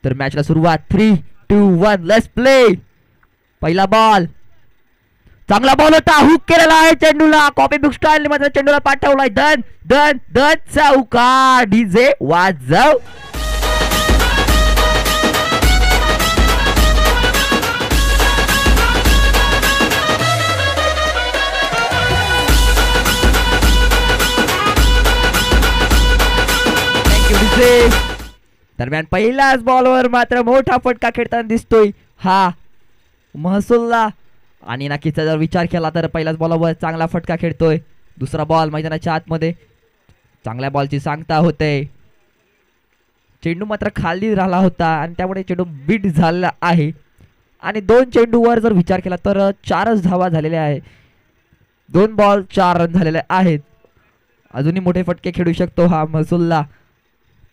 तर मॅचला सुरुवात 3, 2, 1 लेट्स प्ले. पहिला बॉल, चांगला बॉल होता, हुक केलेला आहे चेंडूला, कॉपी बुक स्टाईल मध्ये चेंडूला पाठवलाय. धन धन धन चौकार. डीजे वाजव. दरम्यान पहिल्याच बॉलवर मात्र मोठा फटका खेळताना दिसतोय हा महसूलला. आणि नक्कीच जर विचार केला तर पहिल्याच बॉलवर चांगला फटका खेळतोय. दुसरा बॉल मैदानाच्या आतमध्ये, चांगल्या बॉलची सांगता होते. चेंडू मात्र खाली राहिला होता आणि त्यामुळे चेंडू बीट झालेला आहे. आणि 2 चेंडूवर जर विचार केला तर 4च धावा झालेल्या आहे. 2 बॉल 4 रन झालेले आहेत. अजूनही मोठे फटके खेळू शकतो हा महसूलला.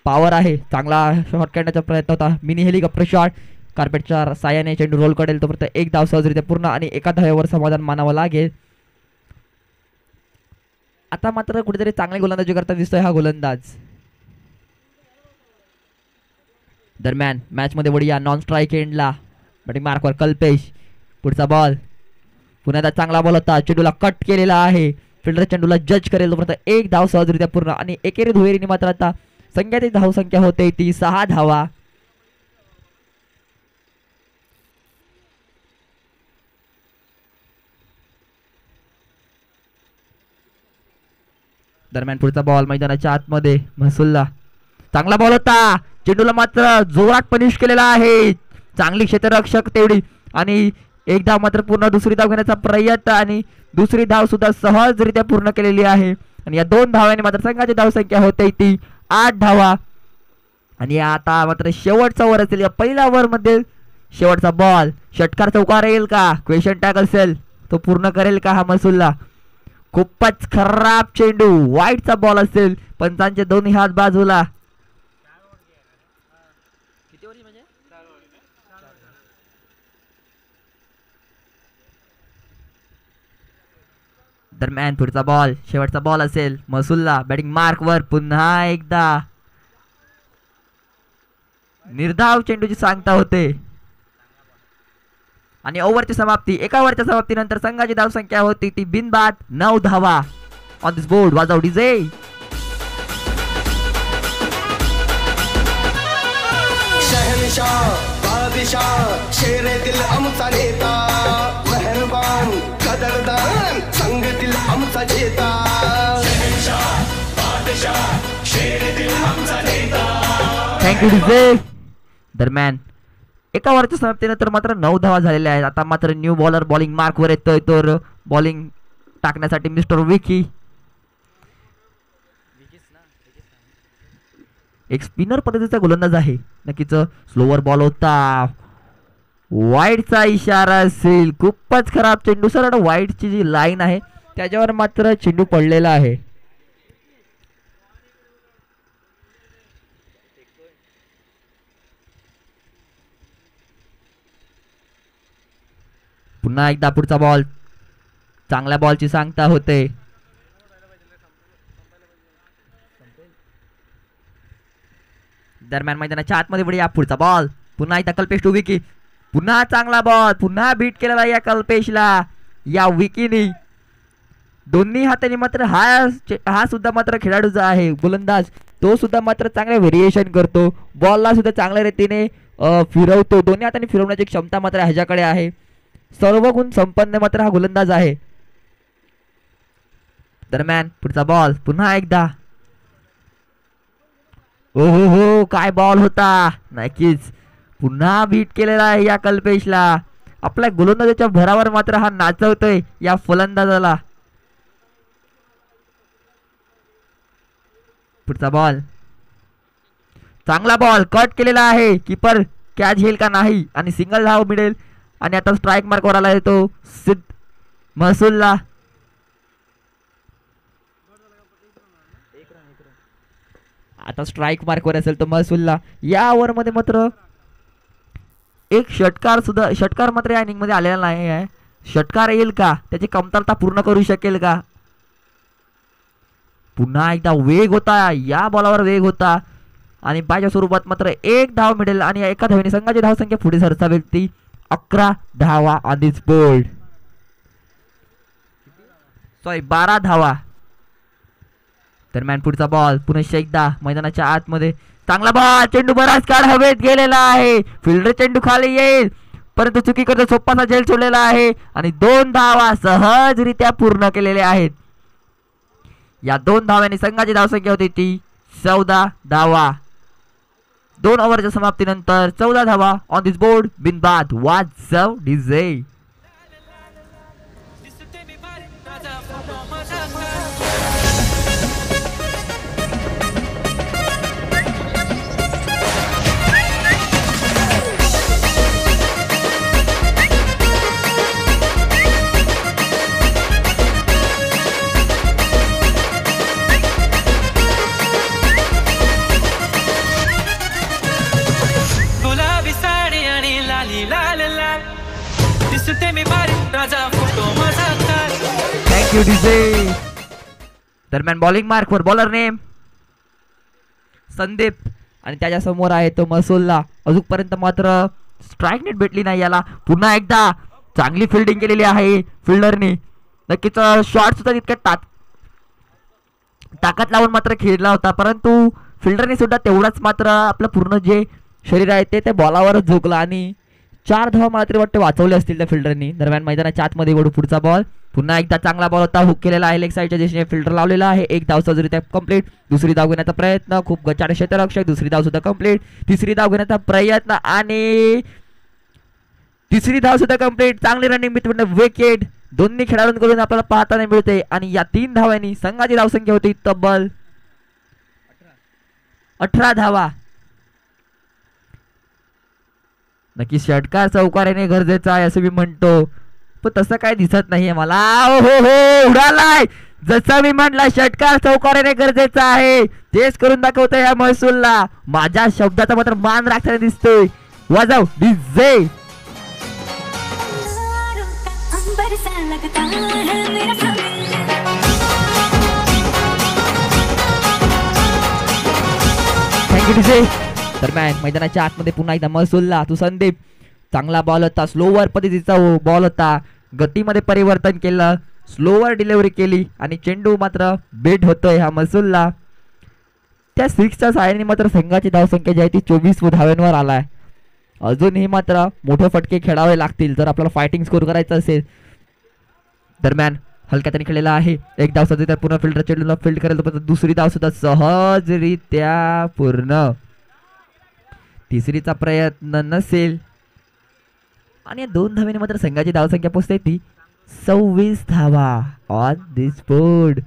पॉवर आहे, चांगला शॉट काढण्याचा प्रयत्न होता. मिनी हेलिकॉप्टर शॉट, कार्पेटच्या सायाने चेंडू रोल करेल तोपर्यंत एक धाव सहजरित्या पूर्ण आणि एका धावेवर समाधान मानावं लागेल. आता मात्र कुठेतरी चांगले गोलंदाजी करता दिसतोय हा गोलंदाज. दरम्यान मॅच मध्ये वडिया नॉन स्ट्राईक एंडला बॅटिंग मार्कवर कल्पेश. पुढचा बॉल, पुन्हा एकदा चांगला बॉल होता, चेंडूला कट केलेला आहे. फिल्डर चेंडूला जज करेल तोपर्यंत एक धाव सहजरित्या पूर्ण आणि एकेरी दुहेरीने मात्र आता संख्याची धाव संख्या होते ती 6 धावा. दरम्यान पुढचा बॉल मैदानाच्या आतमध्ये महसूलला, चांगला बॉल होता, चेंडूला मात्र जोरात पनिश केलेला आहे. चांगली क्षेत्ररक्षक तेवढी आणि एक धाव मात्र पूर्ण. दुसरी धाव घेण्याचा प्रयत्न आणि दुसरी धाव सुद्धा सहजरित्या पूर्ण केलेली आहे. आणि या 2 धावांनी मात्र संघाची धाव संख्या होते ती 8 धावा. आणि आता मात्र शेवटचा ओव्हर असेल. या पहिल्या ओव्हर मध्ये शेवटचा बॉल, षटकार चौकार येईल का, क्वेश्चन टॅग असेल तो पूर्ण करेल का हा महसूलला. खूपच खराब चेंडू, वाईटचा बॉल असेल. पंचांचे दोन्ही हात बाजूला. दरम्यान पुढचा बॉल, शेवटचा बॉल असेल महसूलला. बॅटिंग मार्क वर पुन्हा एकदा निर्धाव चेंडूची सांगता होते. आणि ओव्हरची समाप्ती, एका ओव्हरच्या समाप्तीनंतर संघाची धाव संख्या होती ती बिनबाद 9 धावा. ऑन दिस बोर्ड वाजव डीजे. शहनशाह बादशाह शेरे दिल आमचा नेता, मेहरबान कदरदान संघातील आमचा जेता. शहनशाह बादशाह शेरे दिल आमचा नेता. Thank you DJ. दरम्यान एका ओव्हरच्या समाप्तीनंतर मात्र 9 धावा झालेल्या आहेत. आता मात्र न्यू बॉलर बॉलिंग मार्कवर येतोय. तर बॉलिंग टाकण्यासाठी मिस्टर विकी. एक स्पिनर पद्धतीचा गोलंदाज आहे. नक्कीच स्लोवर बॉल होता, वाईडचा इशारा असेल. खूपच खराब चेंडू, सरळ वाईडची जी लाईन आहे त्याच्यावर मात्र चेंडू पडलेला आहे. पुन्हा एकदा पुढचा बॉल, चांगल्या बॉलची सांगता होते. दरम्यान मैदानाच्या आतमध्ये बढिया पुढचा बॉल, पुन्हा एकदा कल्पेश टू विकी. पुन्हा चांगला बॉल, पुन्हा बीट केलेला या कल्पेशला, या विकीनी. दोन्ही हाताने मात्र हा सुद्धा मात्र खेळाडूचा आहे गोलंदाज. तो सुद्धा मात्र चांगले व्हेरिएशन करतो, बॉलला सुद्धा चांगल्या रीतीने फिरवतो. दोन्ही हाताने फिरवण्याची क्षमता मात्र ह्याच्याकडे आहे. सर्व गुण संपन्न मात्र हा गोलंदाज आहे. दरम्यान पुढचा बॉल, पुन्हा एकदा. ओ हो काय बॉल होता. नक्कीच पुन्हा बीट केलेला आहे या कल्पेशला. आपल्या गोलंदाजाच्या भरावर मात्र हा नाचवतोय या फलंदाजाला. पुढचा बॉल, चांगला बॉल, कट केलेला आहे. कीपर कॅच घेईल का नाही आणि सिंगल धाव मिळेल. आणि आता स्ट्राईक मार्कवर आला येतो सिद्ध महसूलला. आता स्ट्राईक मार्कवर असेल तो महसूलला. या ओव्हर मध्ये मात्र एक षटकार मात्र या इनिंग मध्ये आलेला नाही आहे. षटकार येईल का, त्याची कमतरता पूर्ण करू शकेल का. पुन्हा एकदा वेग होता, या बॉलावर वेग होता. आणि बायच्या स्वरूपात मात्र 1 धाव मिळेल आणि एका धावेने संघाची धावसंख्या पुढे सरसावेल ती 11 धावा ऑन दिस बोर्ड. सॉरी 12 धावा. दरम्यान पुढचा बॉल पुन्हा एकदा मैदानाच्या आतमध्ये. चांगला बॉल, चेंडू बराच काळ हवेत गेलेला आहे. फिल्डर चेंडू खाली येईल परंतु चुकी करतो, सोप्पासा झेल सोडलेला आहे आणि 2 धावा सहजरित्या पूर्ण केलेल्या आहेत. या 2 धाव्यांनी संघाची धावसंख्या होती ती 14 धावा. 2 ओव्हरच्या समाप्तीनंतर 14 धावा ऑन दिस बोर्ड. बिनबाद वाजव डीजे. Thank you DJ. दरम्यान बॉलिंग मार्क वर बॉलर नेम संदीप आणि त्याच्या समोर आहे तो महसूलला. अजूनपर्यंत मात्र स्ट्राईक नेट भेटली नाही याला. पुन्हा एकदा चांगली फिल्डिंग केलेली आहे फिल्डरने. नक्कीच शॉट सुद्धा तितक्या ताकद लावून मात्र खेळला होता परंतु फिल्डरने सुद्धा तेवढाच मात्र आपलं पूर्ण जे शरीर आहे ते बॉलावरच झोकलं आणि 4 धावा मला तरी वाटते वाचवले असतील त्या फिल्डरनी. दरम्यान मैदानाच्या आतमध्ये वळू पुढचा बॉल. पुन्हा एकदा चांगला बॉल होता, हुक केलेला आहे लेग साईडच्या दिशेने, फिल्डर लावलेला आहे. 1 धाव सहजरित्या कंप्लीट. दुसरी धाव घेण्याचा प्रयत्न, खूप गचाड क्षेत्ररक्षक. दुसरी धाव सुद्धा कंप्लीट. तिसरी धाव घेण्याचा प्रयत्न आणि तिसरी धाव सुद्धा कंप्लीट. चांगली रनिंग मित्र विकेट दोन्ही खेळाडूंकडून आपल्याला पाहताना मिळते आणि या 3 धावांनी संघाची धावसंख्या होती तब्बल 18 धावा. नक्की षटकार चौकार येणे गरजेचं आहे असं मी म्हणतो पण तसं काय दिसत नाहीये मला. हो उडालाय. जसं मी म्हणला षटकार चौकार येणे गरजेचं आहे तेच करून दाखवतोय या महसूलला. माझ्या शब्दाचा मात्र मान राखताना दिसतोय. वाजव डीजे. Thank you DJ. दरम्यान मैदानाच्या आतमध्ये पुन्हा एकदा महसूलला तू संदीप. चांगला बॉल होता, स्लोवर पद्धतीचा बॉल होता. गतीमध्ये परिवर्तन केलं, स्लोवर डिलिव्हरी केली आणि चेंडू मात्र बेट होतोय हा महसूलला. त्या 6च्या साहाय्याने मात्र संघाची धावसंख्या जी आहे ती 24 धाव्यांवर आलाय. अजूनही मात्र मोठे फटके खेळावे लागतील जर आपल्याला फायटिंग स्कोर करायचं असेल. दरम्यान हलक्या त्याने खेळलेला आहे. 1 धाव सध्या पूर्ण फिल्डर चेंडूला फील्ड करेल तर दुसरी धाव सुद्धा सहजरित्या पूर्ण. तिसरीचा प्रयत्न नसेल आणि या 2 धावेने मात्र संघाची धावसंख्या पोहोचते ती 26 धावा ऑन दिस बोर्ड.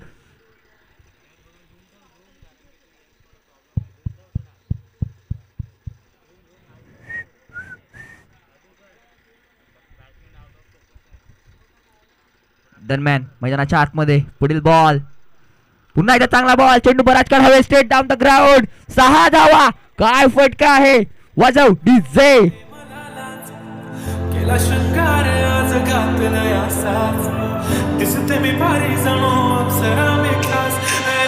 दरम्यान मैदानाच्या आतमध्ये पुढील बॉल. पुन्हा एकदा चांगला बॉल, चेंडू बराच काळ हवे स्ट्रेट डाऊन द ग्राउंड. 6 धावा. काय फटका आहे. वाजव डीजे. केला शृंगार आज घातलाय असाच दिसते मी भारी जणू अप्सरा मी खास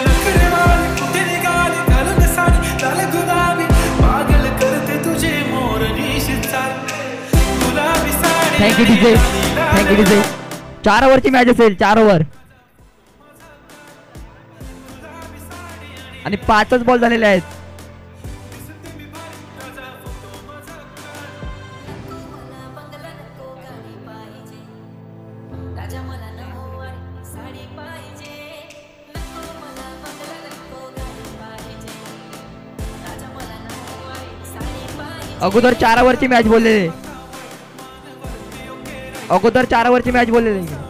नखरे वाली कुठे निघाली घालून साडी लाल गुलाबी पागल करते तुझे मोर निशित चाल गुलाबी sari. Thank you DJ. Thank you DJ. 4 ओव्हरची मॅच असेल. 4 ओव्हर आणि 5च बॉल झालेले आहेत. अगोदर 4 ओव्हरची मॅच बोललेले. अगोदर 4 ओव्हरची मॅच बोललेले.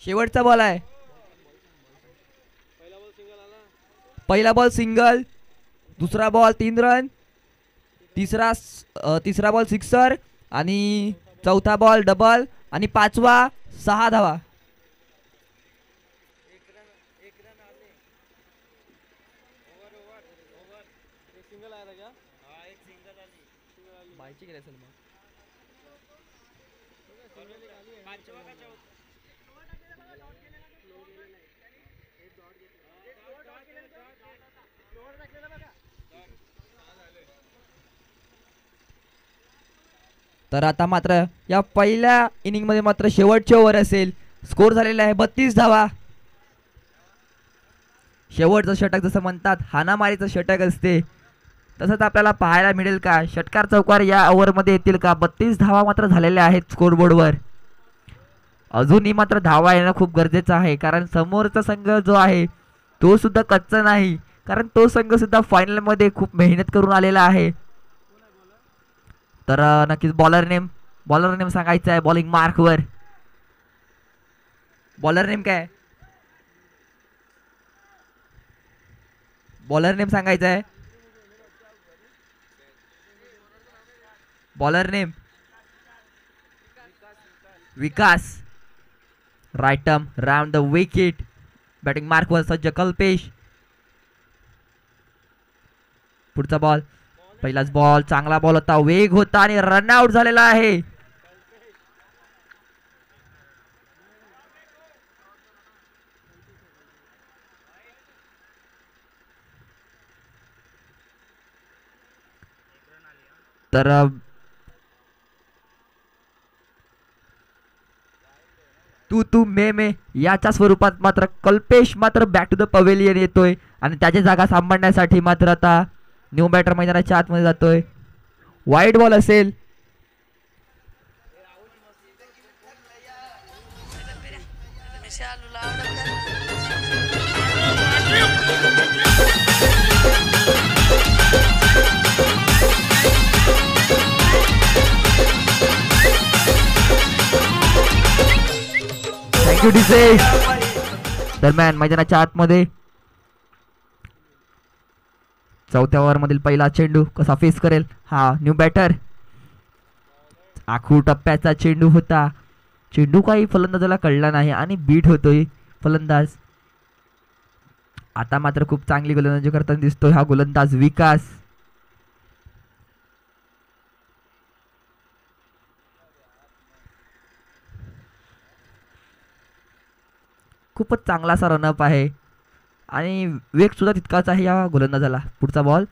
शेवटचा बॉल आहे. पहिला बॉल सिंगल, दुसरा बॉल 3 रन, तिसरा बॉल सिक्सर आणि चौथा बॉल डबल आणि पाचवा 6 धावा. तर आता मात्र या पहिल्या इनिंग मध्ये मात्र शेवटचे ओव्हर असेल. स्कोर झालेला आहे 32 धावा. शेवटचं षटक जसं म्हणतात हाणामारीचं षटक असते तसंच आपल्याला पाहायला मिळेल का षटकार चौकार या ओव्हरमध्ये येतील का. 32 धावा मात्र झालेल्या आहेत स्कोरबोर्डवर. अजूनही मात्र धावा येणं खूप गरजेचं आहे कारण समोरचा संघ जो आहे तो सुद्धा कच्चा नाही कारण तो संघ सुद्धा फायनल मध्ये खूप मेहनत करून आलेला आहे. तर नक्कीच बॉलर नेम सांगायचं आहे. बॉलिंग मार्कवर बॉलर नेम काय, बॉलर नेम सांगायचं आहे. Bowler name Vikas. Right arm round the wicket. Batting मार्कवर सज्ज कल्पेश. पुढचा बॉल, पहिलाच बॉल चांगला बॉल होता, वेग होता आणि रनआउट झालेला आहे. तर तू मे याच्या स्वरूपात मात्र कल्पेश मात्र बॅक टू द पवेलियन येतोय आणि त्याची जागा सांभाळण्यासाठी मात्र आता न्यू बॅटर मैदानाच्या आतमध्ये जातोय. वाईड बॉल असेल. Thank you DJ. दरम्यान मैदानाच्या आतमध्ये चौथ्या ओव्हर मधील पहिला चेंडू कसा फेस करेल हा न्यू बॅटर. आखू टप्प्याचा चेंडू होता. चेंडू काही फलंदाजाला कळला नाही आणि बीट होतोय फलंदाज. आता मात्र खूप चांगली गोलंदाजी करताना दिसतोय हा गोलंदाज विकास. खूपच चांगला असा रनअप आहे आणि वेग सुद्धा तितकाच आहे या गोलंदाजाला. पुढचा बॉल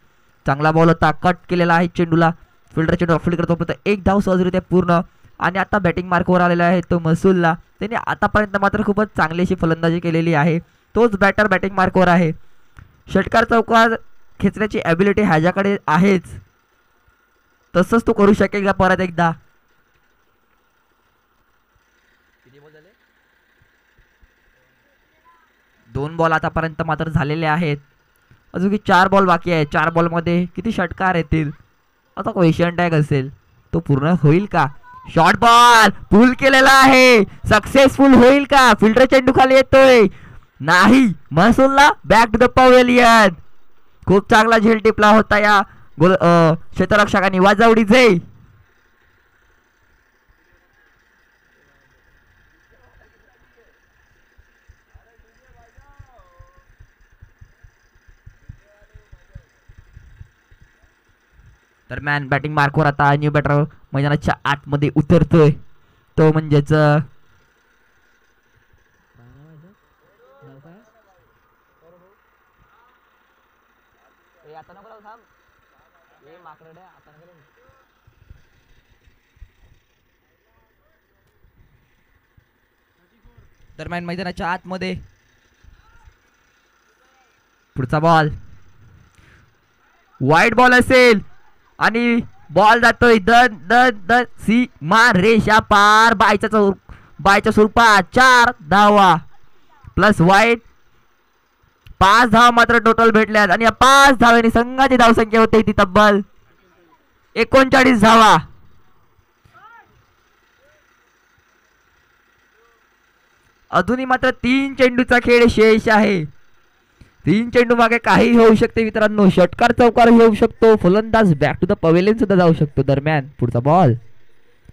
चांगला बॉल होता, कट केलेला आहे चेंडूला. फिल्डर चेंडू फील्ड करतो फक्त एक धाव सहजरित्या पूर्ण आणि आता बॅटिंग मार्कवर आलेला आहे तो महसूलला. त्याने आतापर्यंत मात्र खूपच चांगली अशी फलंदाजी केलेली आहे. तोच बॅटर बॅटिंग मार्कवर आहे. षटकार चौकार खेचण्याची ॲबिलिटी ह्याच्याकडे आहेच, तसंच तो करू शकेल का परत एकदा. 2 बॉल आतापर्यंत मात्र झालेले आहेत. अजून 4 बॉल बाकी आहे. 4 बॉलमध्ये किती षटकार येतील आता क्वेश्चन टॅग असेल. तो पूर्ण होईल का. शॉर्ट बॉल पुल केलेला आहे, सक्सेसफुल होईल का. फिल्डर चेंडू खाली येतोय नाही. महसूलला बॅक टू द पवेलियन. खूप चांगला झेल टिपला होता या क्षेत्ररक्षकांनी. वाजवडी जे दरम्यान बॅटिंग मार्कवर आता न्यू बॅटर मैदानाच्या आतमध्ये उतरतोय तो म्हणजेच दरम्यान मैदानाच्या आतमध्ये पुढचा बॉल वाईड बॉल असेल आणि बॉल जातोय दन दन दन सीमा रेषा पार. बायच्या स्वरूपात 4 धावा प्लस वाईड. 5 धावा मात्र टोटल भेटल्यात आणि या 5 धावांनी संघाची धावसंख्या होते ती तब्बल 39 धावा. अजूनही मात्र 3 चेंडूचा खेळ शेष आहे. 3 चेंडू मागे काही होऊ शकते मित्रांनो. षटकार चौकार येऊ शकतो. फलंदाज बॅक टू द पवेलियन सुद्धा जाऊ शकतो. दरम्यान पुढचा बॉल,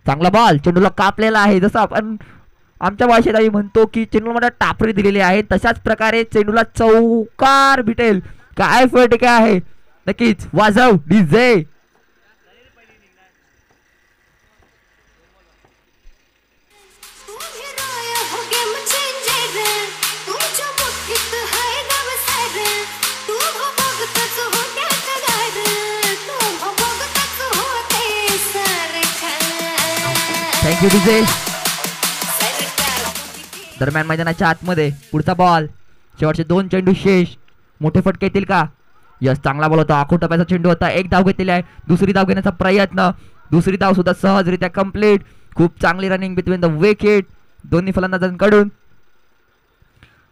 चांगला बॉल, चेंडूला कापलेला आहे. जसं आपण आमच्या भाषेत आम्ही म्हणतो की चेंडूला मला टापरी दिलेली आहे, तशाच प्रकारे चेंडूला चौकार भेटेल. काय फटका आहे नक्कीच. वाजव डीजे. Thank you DJ. दरम्यान मैदानाच्या आतमध्ये पुढचा बॉल, शेवटचे 2 चेंडू शेष. मोठे फटके येतील का? यस, चांगला बॉल होता. आखो टप्प्याचा चेंडू होता. एक धाव घेतलेली आहे. दुसरी धाव घेण्याचा प्रयत्न. दुसरी धाव सुद्धा सहजरित्या कंप्लीट. खूप चांगली रनिंग बिटवीन द विकेट दोन्ही फलंदाजांकडून.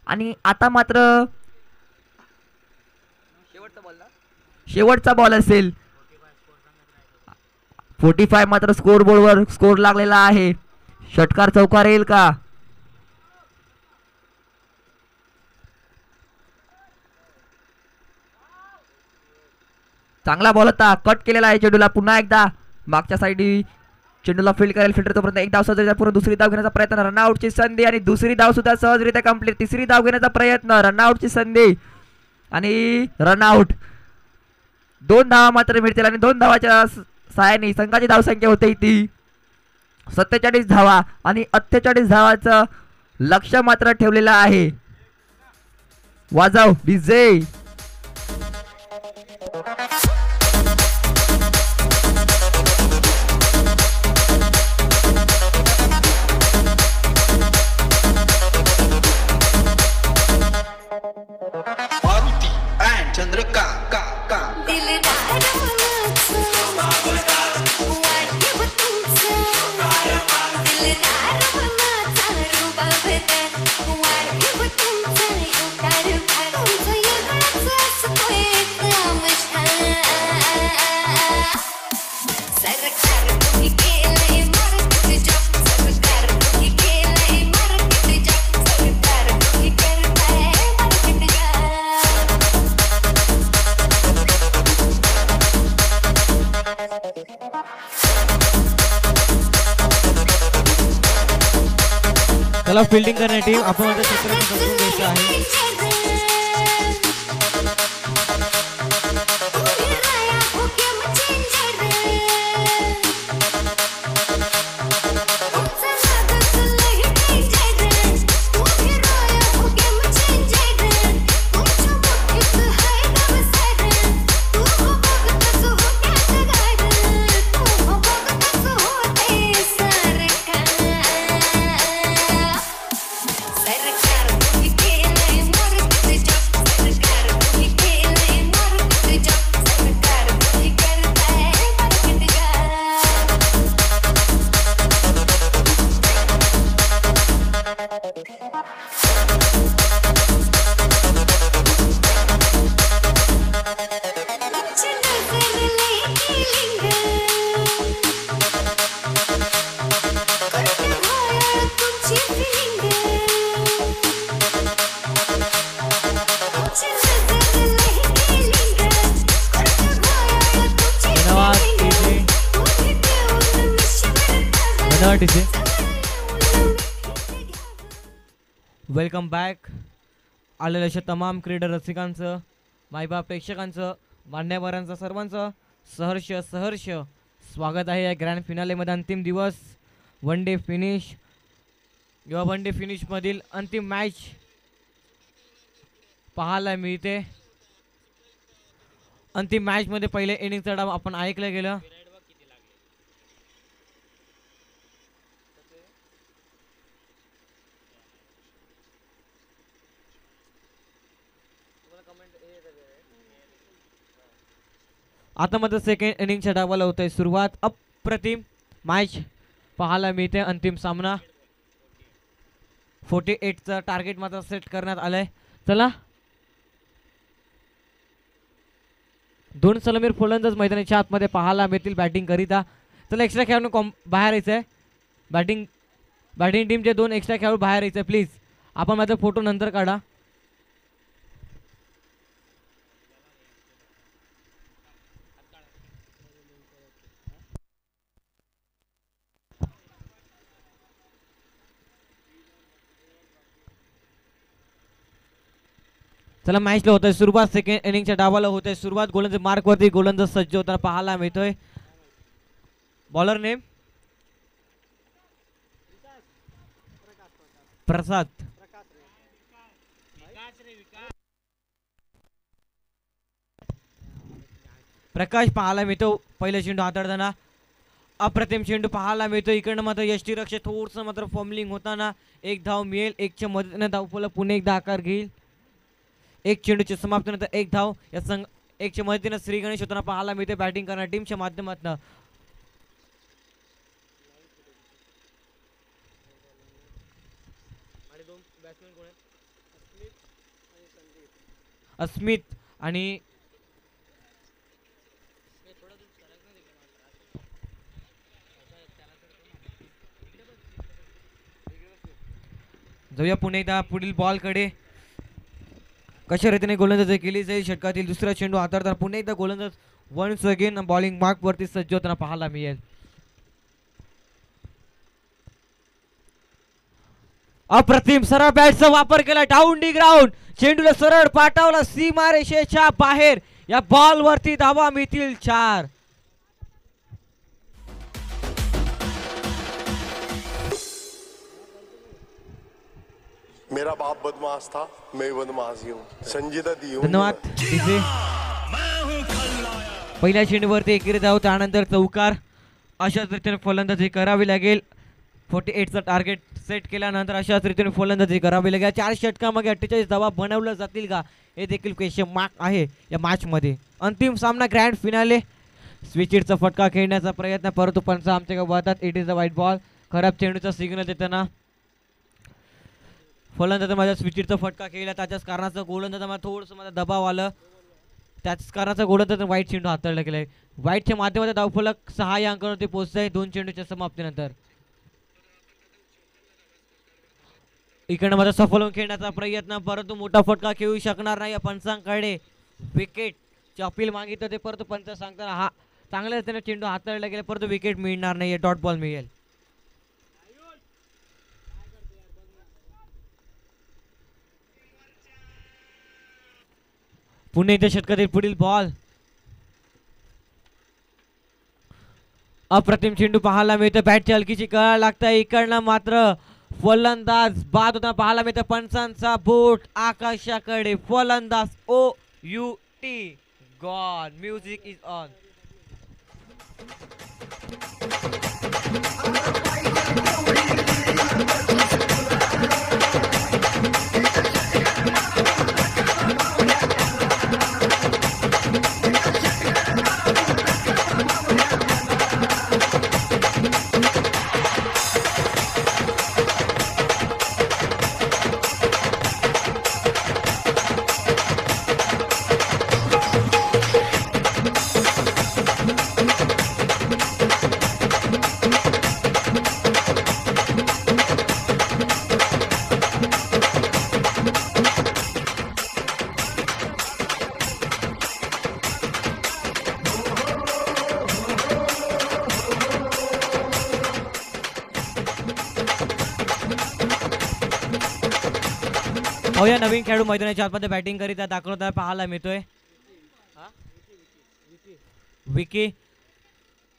आणि आता मात्र शेवटचा बॉल असेल. 45 मात्र स्कोर बोर्डवर स्कोर लागलेला आहे. षटकार चौकार येईल का? चांगला बॉल होता. कट केलेला आहे चेंडूला. पुन्हा एकदा मागच्या साईडी चेंडूला फील्ड करेल. फिल्टर तोपर्यंत एक धाव सहजरित्या पूर्ण. दुसरी धाव घेण्याचा प्रयत्न. रनआउटची संधी आणि दुसरी धाव सुद्धा सहजरित्या कंप्लीट. तिसरी धाव घेण्याचा प्रयत्न. रनआउटची संधी आणि रनआउट. 2 धावा मात्र मिळतील आणि 2 धावाच्या सहाय्याने संघाची धावसंख्या होते ती 47 धावा आणि 48 धावाचं लक्ष मात्र ठेवलेलं आहे. वाजव डीजे. मारुती and चंद्रका का का चला फिल्डिंग करणे टीम. आपण आता क्षेत्रात समजून घ्यायचं आहे. Welcome back. आलेल्या अशा तमाम क्रीडा रसिकांचं, मायबाप प्रेक्षकांचं, मान्यवरांचं सर्वांचं सहर्ष स्वागत आहे या ग्रँड फिनालेमध्ये. अंतिम दिवस, वन डे फिनिश किंवा वन डे फिनिशमधील अंतिम मॅच पाहायला मिळते. अंतिम मॅचमध्ये पहिले इनिंगचा डाव आपण ऐकलं गेलं. आता मात्र सेकंड इनिंगच्या डावाला होत आहे सुरुवात. अप्रतिम मॅच पाहायला मिळते. अंतिम सामना 48चं टार्गेट मात्र सेट करण्यात आलंय. चला, 2 सलामीर फलंदाज मैदानाच्या आतमध्ये पाहायला मिळतील बॅटिंग करिता. चला, एक्स्ट्रा खेळाडू बाहेर यायचं आहे. बॅटिंग टीमचे 2 एक्स्ट्रा खेळाडू बाहेर यायचं आहे प्लीज. आपण मात्र फोटो नंतर काढा. चला मॅचला होत आहे सुरुवात. सेकंड इनिंगच्या डावाला होत आहे सुरुवात. गोलंदाज मार्कवरती गोलंदाज सज्ज होताना पाहायला मिळतोय. बॉलर नेम प्रसाद. प्रकाश पाहायला मिळतो. पहिला चेंडू हाताळताना अप्रतिम चेंडू पाहायला मिळतो. इकडनं मात्र यष्टीरक्षक थोडस मात्र फॉर्मलिंग होताना एक धाव मिळेल. एकच्या मदतीने धावफलक पुन्हा एकदा आकार घेईल. एक चेंडूच्या समाप्तीनंतर एक धाव या संघ एकच्या मदतीने श्री गणेश होताना पाहायला मिळते बॅटिंग करणार टीमच्या माध्यमातून. अस्मित आणि जाऊया पुन्हा एकदा पुढील बॉलकडे. कशा रीतीने गोलंदाजी केली जाईल. षटकातील दुसरा चेंडू हाताळताना पुन्हा एकदा गोलंदाज वन्स अगेन बॉलिंग मार्क वरती सज्ज होताना पाहायला मिळेल. अप्रतिम सरळ बॅटचा वापर केला. डाऊन डी ग्राउंड चेंडूला सरळ पाठवला सीमारेषेच्या बाहेर. या बॉल वरती धावा मिळतील 4. मेरा बाप बदमाश था, मैं बदमाश ही हूँ. संजीदा दी हूँ. धन्यवाद. पहिल्या चेंडूवरती एकेरी धाव त्यानंतर चौकार. अशाच रीतीने फलंदाजी करावी लागेल. 48चा टार्गेट सेट केल्यानंतर अशाच रीतीने फलंदाजी करावी लागेल. 4 षटकामागे 48 धावा बनवल्या जातील का हे देखील क्वेश्चन मार्क आहे या मॅच मध्ये. अंतिम सामना ग्रँड फिनाले. स्विचिटचा फटका खेळण्याचा प्रयत्न परंतु पंच आमच्या वादात. It is a white ball. खराब चेंडूचा सिग्नल देताना फलंदाज माझ्या स्विचिटचा फटका खेळला. त्याच्याच कारणाचं गोलंदाज थोडंसं माझा दबाव आलं. त्याच कारणाचा गोलंदाज व्हाईट चेंडू हाताळला गेलाय. व्हाईटच्या माध्यमातून धावफलक 6 या अंकावरती पोहोचतंय 2 चेंडूच्या समाप्तीनंतर. इकडनं माझा सफल होऊन खेळण्याचा प्रयत्न परंतु मोठा फटका खेळू शकणार नाही. या पंचांकडे विकेटची अपील मागितलं ते परंतु पंच सांगताना हा चांगल्या रीतीने चेंडू हाताळला गेला परंतु विकेट मिळणार नाही. डॉट बॉल मिळेल. पुणे इथे षटकातील पुढील बॉल. अप्रतिम चेंडू पाहायला मिळतो. बॅटची हलकीची कळा लागते. इकडनं मात्र फलंदाज बाद होताना पाहायला मिळतं. पंचांचा बोट आकाशाकडे. फलंदाज OUT gone. Music is on. या नवीन खेळाडू मैदानाच्या आतमध्ये बॅटिंग करीत दाखवता पाहायला मिळतोय.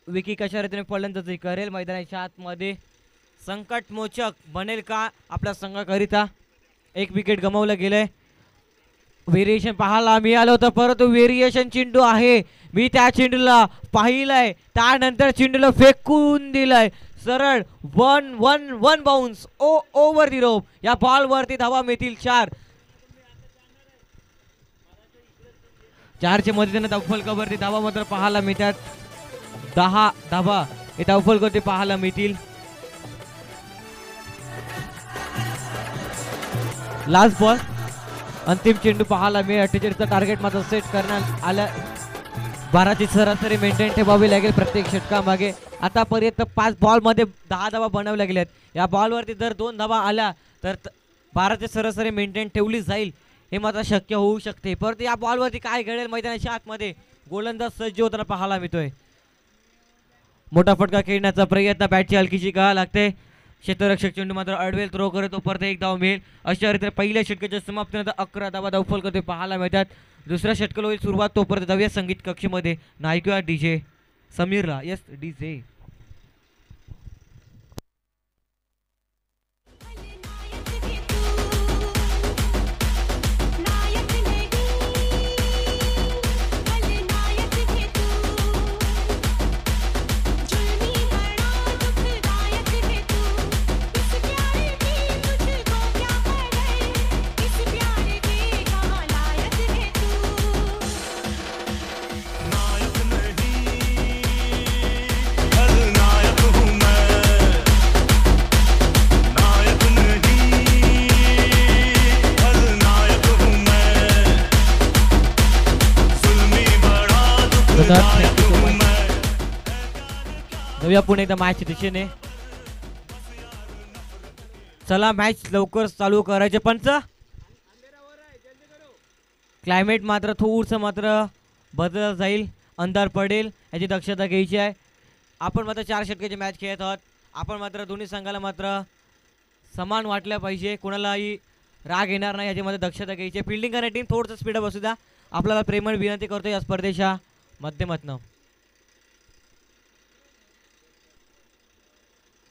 विकी कशा रीतीने फलंदाजी करेल मैदानाच्या आतमध्ये. संकटमोचक बनेल का आपल्या संघाकरिता. एक विकेट गमावलं गेलंय. व्हेरिएशन पाहायला मिळालं होतं परंतु व्हेरिएशन चेंडू आहे. मी त्या चेंडूला पाहिलंय त्यानंतर चेंडूला फेकून दिलंय. सरळ 1 बाउन्स ओव्हर दी रोप. या बॉल वरती धावा मिळतील 4. 4च्या मदतीने धावफलकावरती धावा मात्र पाहायला मिळतात. 10 धावा हे धावफलकावरती पाहायला मिळतील. Last ball. अंतिम चेंडू पाहायला मिळेल. 48चा टार्गेट मात्र सेट करण्यात आलं. 12ची सरासरी मेंटेन ठेवावी लागेल प्रत्येक षटकामागे. आतापर्यंत 5 बॉल मध्ये 10 धावा बनवल्या गेल्यात. या बॉलवरती जर 2 धावा आल्या तर 12 सरासरी मेंटेन ठेवली जाईल हे मात्र शक्य होऊ शकते. परंतु या बॉलवरती काय घडेल मैदानाच्या आतमध्ये गोलंदाज सज्ज होताना पाहायला मिळतोय. मोठा फटका खेळण्याचा प्रयत्न, बॅटची हलकीची गळा लागते. क्षेत्ररक्षक चेंडू मात्र अडवेल, थ्रो करत तो परत एक धाव मिळेल. अशा रीतीने पहिल्या षटकाच्या समाप्तीनंतर 11 धावा धावफल करते पाहायला मिळतात. दुसऱ्या षटकाला होईल सुरुवात. तोपर्यंत जाऊया संगीत कक्षेमध्ये. नायिका डीजे समीरला. Yes DJ. जाऊया पुन्हा एकदा मॅच दिशेने. चला मॅच लवकर चालू करायचे. पंच क्लायमेट मात्र थोडंसं मात्र बदल जाईल, अंधार पडेल याची दक्षता घ्यायची आहे. आपण मात्र 4 षटकाची मॅच खेळत आहोत. आपण मात्र दोन्ही संघाला मात्र समान वाटल्या पाहिजे, कोणालाही राग येणार नाही याची मात्र दक्षता घ्यायची. फिल्डिंग करणारी टीम थोडंसं स्पीडअप असू द्या. आपल्याला प्रेमळ विनंती करतो या स्पर्धेच्या माध्यमातून.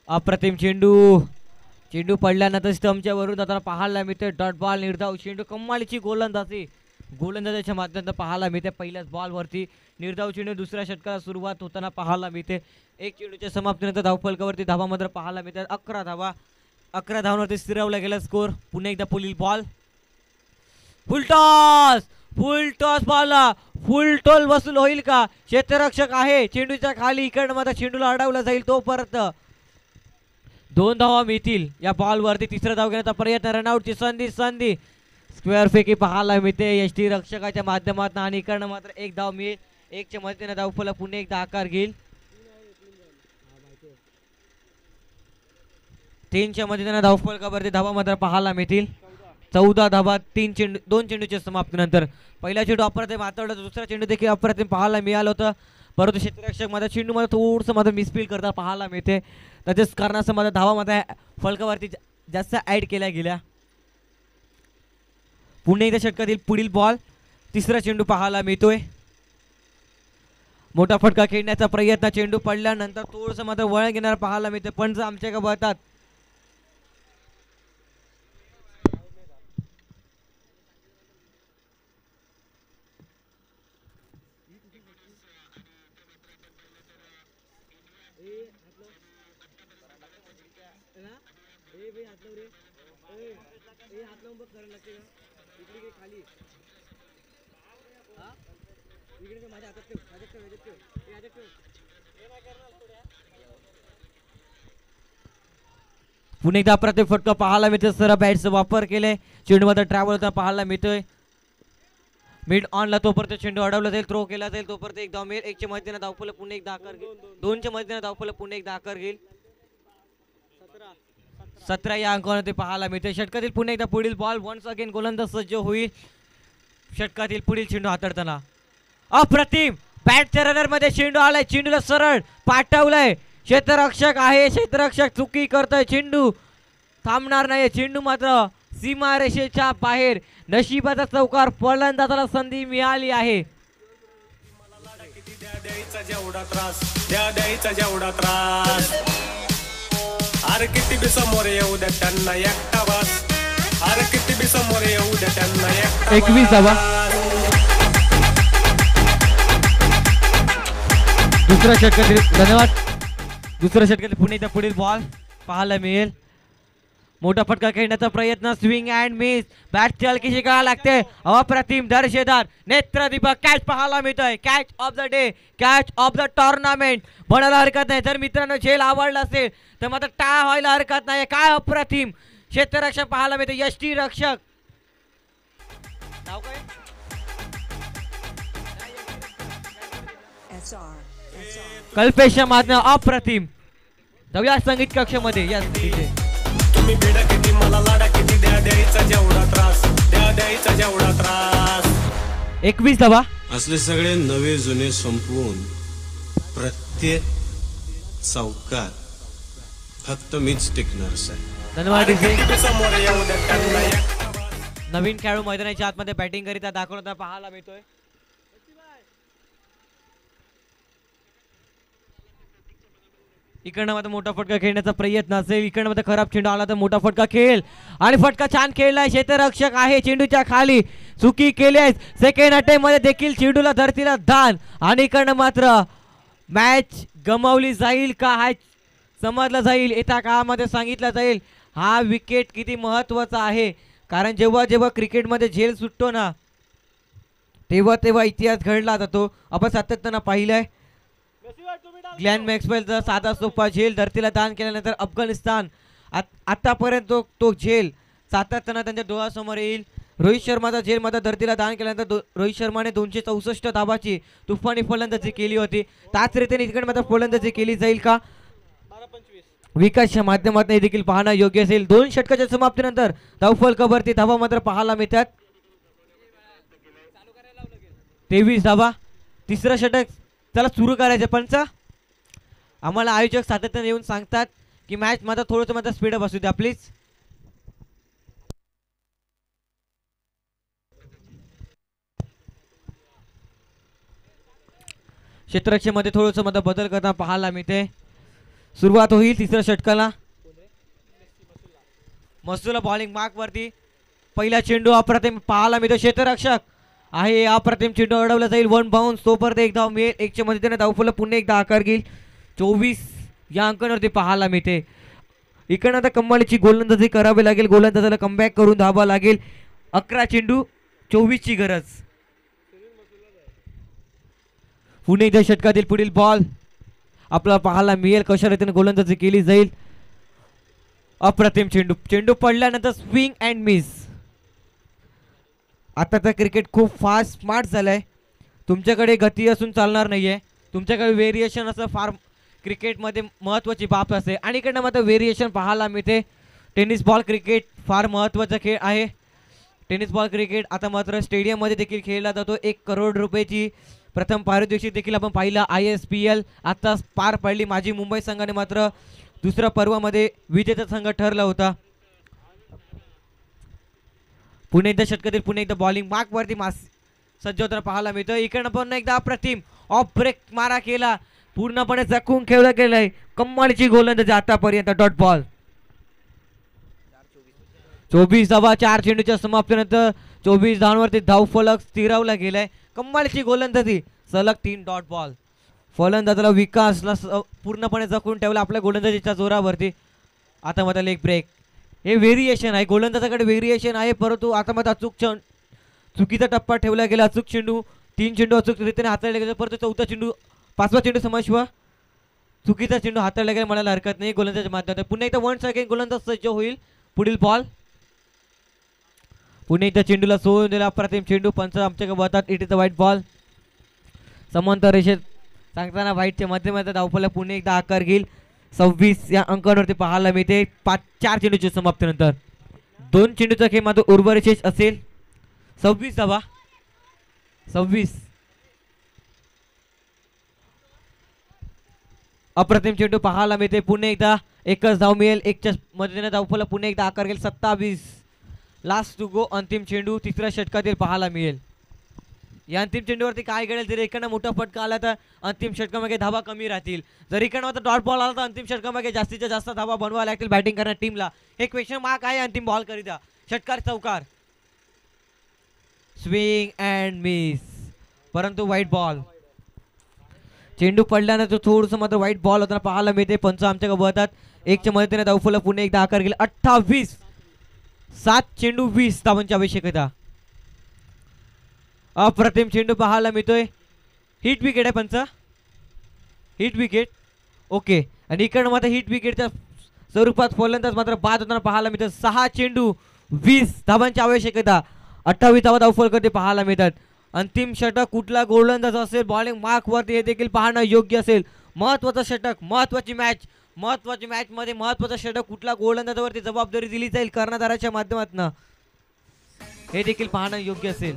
अप्रतिम चेंडू पडल्यानंतर स्टंपच्या वरून जाताना पाहायला मिळते. डॉट बॉल, निर्धाव चेंडू, कमालीची गोलंदाजाच्या माध्यमातून पाहायला मिळते. पहिल्याच बॉलवरती निर्धाव चेंडू. दुसऱ्या षटकाला सुरुवात होताना पाहायला मिळते. एक चेंडूच्या समाप्तीनंतर धावफलकावरती धावा मात्र पाहायला मिळतात. 11 धावा. 11 धावांवरती स्थिरावला गेला स्कोर. पुन्हा एकदा पुढील बॉल. फुल टॉस बॉलला फुल टॉल वसूल होईल का? क्षेत्ररक्षक आहे चेंडूच्या खाली. इकडनं मात्र चेंडूला अडवला जाईल. तो परत 2 धावा मिळतील या बॉलवरती. तिसरा धाव घेण्याचा प्रयत्न, रनआउटची संधी. स्क्वेअर फेकी पाहायला मिळते यष्टी रक्षकाच्या माध्यमातून आणि इकडनं मात्र 1 धाव मिळेल. 1च्या मदतीने धावफलक पुन्हा एकदा आकार घेईल. 3च्या मदतीने धावफलकावरती धावा मात्र पाहायला मिळतील. 14 धावा 2 चेंडूच्या समाप्तीनंतर. पहिला चेंडू अप्रतिम हाताळला, दुसरा चेंडू देखील अप्रतिम पाहायला मिळाला होता. परंतु क्षेत्ररक्षक माझा चेंडू मध्ये थोडंसं माझं मिसफील करता पाहायला मिळते. त्याच्याच कारणासह माझ्या धावा मध्ये फलकावरती जास्त ऍड केल्या गेल्या. पुन्हा एकदा षटकातील पुढील बॉल. तिसरा चेंडू पाहायला मिळतोय. मोठा फटका खेळण्याचा प्रयत्न, चेंडू पडल्यानंतर थोडंसं मात्र वळण घेणार पाहायला मिळते. पण आमच्या का बळतात पुन्हा एकदा अप्रतिम फटका पाहायला मिळतोय. सर बॅटचा वापर केलाय. चेंडू मध्ये ट्रॅव्हल होता पाहायला मिळतोय. मिड ऑनला तोपर्यंत चेंडू अडवला जाईल, थ्रो केला जाईल. तोपर्यंत 1 धाव मिळेल. 1च्या मदतीने धावफलक पुन्हा एकदा आकार घेईल. 2च्या मदतीने धावफलक पुन्हा एकदा आकार घेईल. 17 या अंकावरती पाहायला मिळते. षटकातील पुन्हा एकदा पुढील बॉल. वन्स अगेन गोलंदाज सज्ज होईल. षटकातील पुढील चेंडू हाताळताना अप्रतिम बॅटच्या रनर मध्ये चेंडू आलाय. चेंडूला सरळ पाठवलाय. क्षेत्ररक्षक आहे, क्षेत्ररक्षक चुकी करतोय. चेंडू थांबणार नाही. चेंडू मात्र सीमारेषेच्या बाहेर. नशिबाचा चौकार, फलंदाजाला संधी मिळाली आहे. द्यायचा जेवढा त्रास अरे किती बी समोर येऊ द्या त्यांना एकटा बस. अरे किती बी समोर येऊ द्या त्यांना एकटा. 21 धावा. दुसऱ्या षटकातील धन्यवाद. दुसऱ्या षटकातील पुन्हा एकदा पुढील बॉल पाहायला मिळेल. मोठा फटका खेळण्याचा प्रयत्न, स्विंग अँड मिस. बॅटची हलकीशी गळा लागते. अप्रतिम दर्शेदार नेत्रदीपक कॅच पाहायला मिळतोय. Catch of the day, catch of the tournament म्हणायला हरकत नाही. जर मित्रांनो झेल आवडला असेल तर मात्र टाळ व्हायला हरकत नाही. काय अप्रतिम क्षेत्ररक्षक पाहायला मिळते. यष्टी रक्षक नाव काय? कल्पेश माधव अप्रतिम. जाऊया संगीत कक्षामध्ये. या तुम्ही बेडा किती मला लाडा किती द्या द्यायचा जेवढा त्रास, द्यायचा जेवढा त्रास. 21 धावा. असले सगळे नवे जुने संपवून प्रत्येक चौकात फक्त मीच टिकणार साहेब. धन्यवाद डीसी. समोर येऊ द्या त्यांना एक. नवीन खेळाडू मैदानाच्या आतमध्ये बॅटिंग करीता दाखवण्यात पाहायला मिळतोय. इकडनं मात्र मोठा फटका खेळण्याचा प्रयत्न असेल. इकडनं मात्र खराब चेंडू आला तर मोठा फटका खेळ आणि फटका छान खेळलाय. क्षेत्ररक्षक आहे चेंडूच्या खाली, चुकी केली आहे. सेकंड अटेम्प्ट मध्ये देखील चेंडूला धरतीला दान आणि इकडनं मात्र मॅच गमावली जाईल का हा समजलं जाईल. येत्या काळामध्ये सांगितलं जाईल हा विकेट किती महत्वाचा आहे. कारण जेव्हा जेव्हा क्रिकेटमध्ये झेल सुटतो ना तेव्हा तेव्हा इतिहास घडला जातो. आपण सातत्यानं पाहिलंय ग्लॅन मॅक्सवेलचा साधा सोपा झेल धरतीला दान केल्यानंतर अफगाणिस्तान आतापर्यंत तो झेल सातत्यानं त्यांच्या डोळ्यासमोर येईल. रोहित शर्माचा झेल मात्र धरतीला दान केल्यानंतर रोहित शर्माने 264 धावाची तुफानी फलंदाजी केली होती. त्याच रीतीने इकडे मात्र फलंदाजी केली जाईल का विकासच्या माध्यमातून हे देखील पाहणं योग्य असेल. 2 षटकाच्या समाप्तीनंतर धावफलकावरती धावा मात्र पाहायला मिळतात. 23 धावा. तिसरं षटक त्याला सुरू करायचं. पंच आम्हाला आयोजक सातत्याने येऊन सांगतात की मॅच मात्र थोडंसं मात्र स्पीडअप असू द्या प्लीज. क्षेत्ररक्षेमध्ये थोडंसं मात्र बदल करताना पाहायला मिळते. सुरुवात होईल तिसऱ्या षटकाला. मसूला बॉलिंग मार्क वरती. पहिला चेंडू अप्रतिम पाहायला मिळतो. क्षेत्ररक्षक आहे अप्रतिम चेंडू अडवला जाईल. 1 बाउन्स. तोपर्यंत एक धाव मिळेल. 1च्या मदतीने धावफलक पुन्हा एकदा आकार घेईल. 24 या अंकांवरती पाहायला मिळते. इकडनं आता कमालीची गोलंदाजी करावी लागेल. गोलंदाजाला कमबॅक करून धावा लागेल. 11 चेंडू 24 ची गरज. पुणे एकदा षटकातील पुढील बॉल आपल्याला पाहायला मिळेल. कशा रीतीने गोलंदाजी केली जाईल. अप्रतिम चेंडू. चेंडू पडल्यानंतर स्विंग अँड मिस. आताचं क्रिकेट खूप फास्ट स्मार्ट झालंय. तुमच्याकडे गती असून चालणार नाहीये. तुमच्याकडे व्हेरिएशन असं फार क्रिकेटमध्ये महत्त्वाची बाब असते. आणि इकडनं मात्र व्हेरिएशन पाहायला मिळते. टेनिस बॉल क्रिकेट फार महत्त्वाचा खेळ आहे. टेनिस बॉल क्रिकेट आता मात्र स्टेडियममध्ये देखील खेळला जातो. 1 करोड रुपयाची प्रथम पारितोषिक देखील आपण पाहिलं. ISPL आता पार पडली. माझी मुंबई संघाने मात्र दुसऱ्या पर्वामध्ये विजेता संघ ठरला होता. पुणे एकदा षटकातील पुणे एकदा बॉलिंग मार्क वरती सज्ज होताना पाहायला मिळतं. इकडनं पण एकदा अप्रतिम ऑफ ब्रेक मारा केला. पूर्णपणे जखून खेळला गेलाय. कमालीची गोलंदाजी आतापर्यंत. Dot ball. 24 धावा. 4 चेंडूच्या समाप्तीनंतर 24 धावांवरती धावफलक स्थिरावला गेलाय. कमालीची गोलंदाजी. सलग 3 डॉट बॉल. फलंदाजाला विकासला पूर्णपणे जखून ठेवला आपल्या गोलंदाजीच्या जोरावरती. आता मात्र लेग ब्रेक. हे व्हेरिएशन आहे. गोलंदाजाकडे व्हेरिएशन आहे परंतु आता मात्र चुकीचा टप्पा ठेवला गेला. अचूक चेंडू. 3 चेंडू अचूक रीतीने हाताळले गेले परंतु 4था चेंडू 5वा चेंडू समजवा चुकीचा चेंडू हाताळला गेला. म्हणायला हरकत नाही. गोलंदाजाच्या माध्यमातून पुन्हा एकदा 1 सेकंड गोलंदाज सज्ज होईल. पुढील बॉल. पुणे एकदा चेंडूला सोडून दिला. अप्रतिम चेंडू. पंच आमच्याकडे बघतात. It is the white ball. समांतर रेषेत सांगताना व्हाईटच्या माध्यमातून धावफलक पुणे एकदा आकार घेईल. 26 या अंकावरती पाहायला मिळते. 4 चेंडूच्या समाप्तीनंतर 2 चेंडूचा खेळ मात्र उर्वरित शेष असेल. 26 धावा. 26. अप्रतिम चेंडू पाहायला मिळते. पुणे एकदा एकच धाव मिळेल. 1च्या मदतीने धावफलक पुणे एकदा आकार घेईल. 27. Last two go. अंतिम चेंडू तिसऱ्या षटकातील पाहायला मिळेल. या अंतिम चेंडूवरती काय घडेल. जर एकानं मोठा फटका आला तर अंतिम षटकामध्ये धावा कमी राहतील. जर एकानं डॉट बॉल आला तर अंतिम षटकामध्ये जास्तीत जास्त धावा बनवाव्या लागतील बॅटिंग करणाऱ्या टीमला. हे क्वेश्चन मार्क आहे अंतिम बॉल करिता. षटकार चौकार. स्विंग अँड मिस परंतु व्हाईट बॉल. चेंडू पडल्यानंतर थोडंसं मात्र व्हाईट बॉल होताना पाहायला मिळते. पंच आमच्याकडे बघतात. 1च्या मदतीने धावफलक पुणे एकदा आकार घेईल. 28. 7 चेंडू 20 धावांची आवश्यकता. अप्रतिम चेंडू पाहायला मिळतोय. हिट विकेट आहे पंच. Hit wicket. ओके. आणि इकडं मात्र हिट विकेटच्या स्वरूपात फलंदाज मात्र बाद होताना पाहायला मिळतं. 6 चेंडू 20 धावांची आवश्यकता. 28 धावा धावफलक पाहायला मिळतात. अंतिम षटक कुठला गोलंदाज असेल बॉलिंग मार्क वरती हे देखील पाहणं योग्य असेल. महत्वाचं षटक. महत्वाची मॅच. महत्वाच्या मॅच मध्ये महत्वाचा षटक कुठला गोलंदाजावरती जबाबदारी दिली जाईल कर्णधाराच्या माध्यमातून हे देखील पाहणं योग्य असेल.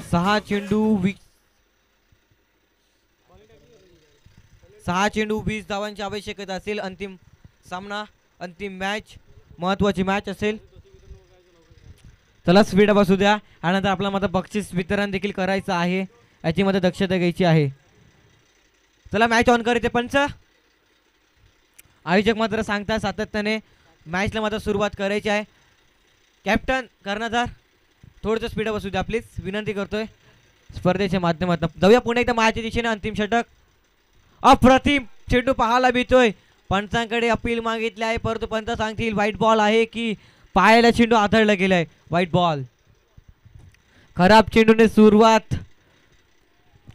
सहा चेंडू 20 धावांची आवश्यकता असेल. अंतिम सामना अंतिम मॅच महत्वाची मॅच असेल. चला स्पीड बसू द्या. त्यानंतर आपला मात्र बक्षीस वितरण देखील करायचं आहे याची मध्ये दक्षता घ्यायची आहे. चला मॅच ऑन करते पंच. आयोजक मात्र सांगतात सातत्याने मॅचला मात्र सुरुवात करायची आहे. कॅप्टन कर्णधार थोडंसं स्पीड बसू द्या प्लीज विनंती करतोय स्पर्धेच्या माध्यमातून. जाऊया पुन्हा एकदा माझ्या दिशेने. अंतिम षटक अप्रतिम चेंडू पाहायला मिळतोय. पंचांकडे अपील मागितले आहे परंतु पंच सांगतील व्हाईट बॉल आहे की पायाला चेंडू आदळला गेलाय. White ball. खराब चेंडूने सुरुवात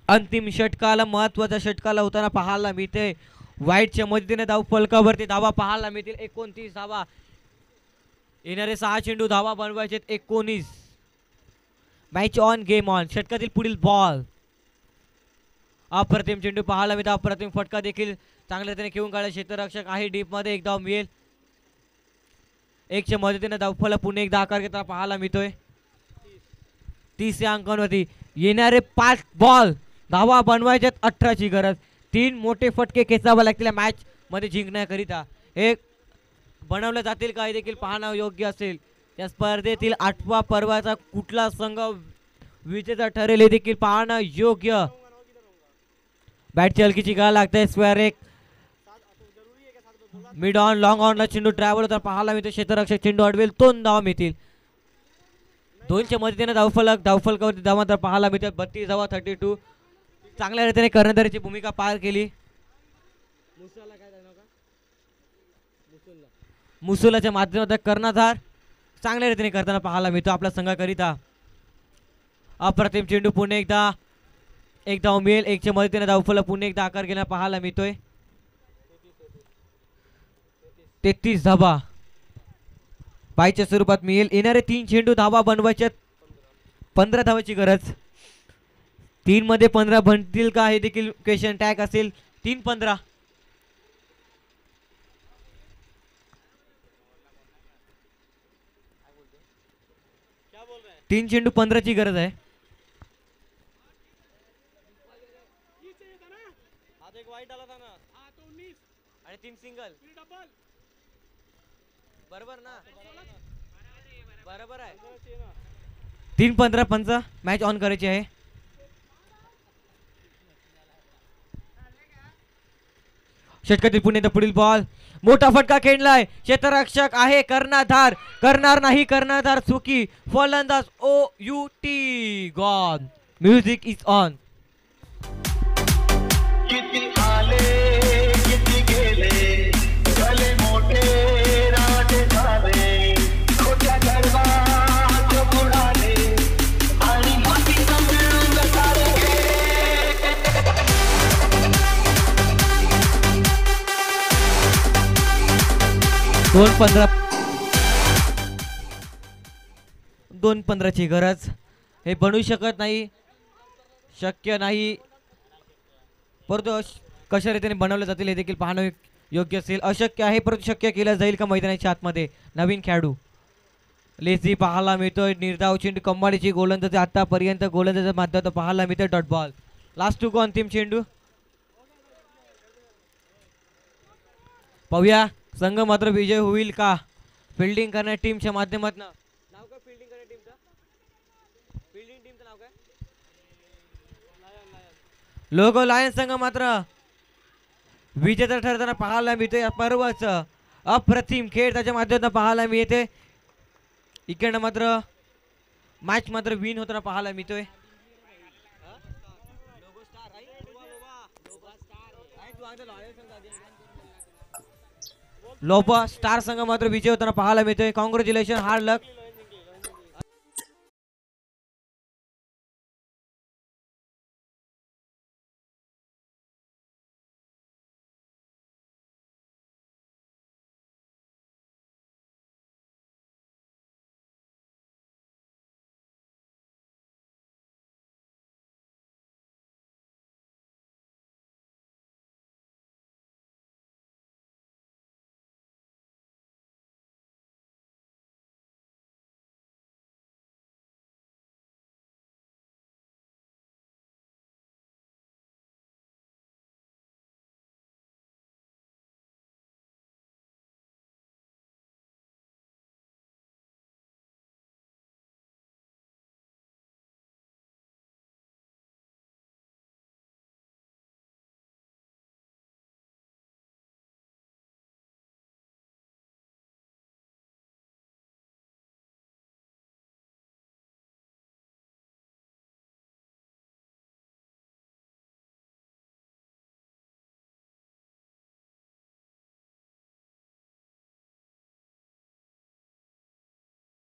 अंतिम षटकाला महत्वाच्या षटकाला होताना पाहायला मिळते. व्हाईटच्या मदतीने धाव फलकावरती धावा पाहायला मिळतील 29 धावा. येणारे 6 चेंडू धावा बनवायचे 19. Match on game on. षटकातील पुढील बॉल अप्रतिम चेंडू पाहायला मिळतो. अप्रतिम फटका देखील चांगल्या रीतीने खेळून काढला. क्षेत्ररक्षक आहे डीप मध्ये. एक धाव मिळेल. 1च्या मदतीने धावफला पुणे एकदा आकार घेताना पाहायला मिळतोय. 30 या अंकांवरती येणारे 5 बॉल धावा बनवायच्यात 18ची गरज. 3 मोठे फटके खेचावे लागतील मॅच मध्ये जिंकण्याकरिता. एक बनवले जातील का हे देखील पाहणं योग्य असेल. या स्पर्धेतील 8व्या पर्वाचा कुठला संघ विजेता ठरेल हे देखील पाहणं योग्य. बॅटची हलकीची गाळ लागते. स्क्वेअर एक मिड ऑन लॉंग ऑनला चेंडू ट्रॅव्हल होता पाहायला मिळतो. क्षेत्ररक्षक चेंडू अडवेल 2 धावा मिळतील. 2च्या मदतीने धावफलकावरती धावा तर पाहायला मिळतात 32 धावा 32. चांगल्या रीतीने कर्णधाराची भूमिका पार केली. मुसुलाच्या माध्यमातून कर्णधार चांगल्या रीतीने करताना पाहायला मिळतो आपल्या संघाकरिता. अप्रतिम चेंडू पुणे एकदा एक धाव मिळेल. 1च्या मदतीने धावफलक पुणे एकदा आकार घेण्याला पाहायला मिळतोय. 33 धावा पायच्या स्वरूपात मिळेल. येणारे 3 चेंडू धावा बनवायच्यात 15 धावाची गरज. 3 मध्ये 15 बनतील का हे देखील क्वेश्चन टॅग असेल. 3-15. 3 चेंडू 15ची गरज आहे. आणि 3 सिंगल बरोबर ना. बरोबर आहे. 3-15 पंच मॅच ऑन करायची आहे. षटकातील पुणे पुढील बॉल मोठा फटका खेळलाय. क्षेत्ररक्षक आहे कर्णधार. करणार नाही कर्णधार चुकी. फलंदाज OUT gone. Music is on. किती आले किती गेले भले मोठे राजे झाले छोट्या गर्वात बुडाले आणि माती मिळून सारे 2-15ची गरज. हे बनवू शकत नाही. शक्य नाही. परंतु कशा रीतीने बनवले जातील हे देखील पाहणं योग्य असेल. अशक्य आहे परंतु शक्य केलं जाईल का मैदानाच्या आतमध्ये. नवीन खेळाडू लेझी पाहायला मिळतोय. निर्धाव चेंडू कम्बाडीची गोलंदाज आतापर्यंत गोलंदाजाच्या माध्यमातून पाहायला मिळतोय. Dot ball. Last two go अंतिम चेंडू. पाहूया संघ मात्र विजय होईल का. फिल्डिंग करणाऱ्या टीमच्या माध्यमातून नाव काय फिल्डिंग करणाऱ्या टीमचं. फिल्डिंग टीमचं नाव काय. लोगो लायन्स संघ मात्र विजेता ठरताना पाहायला मिळतोय. या पर्वाचं अप्रतिम खेळ त्याच्या माध्यमातून पाहायला मिळते. इकडनं मात्र मॅच मात्र विन होताना पाहायला मिळतोय. लोपा स्टार संघ मात्र विजय होताना पाहायला मिळतोय. कॉंग्रॅच्युलेशन, हार्ड लक.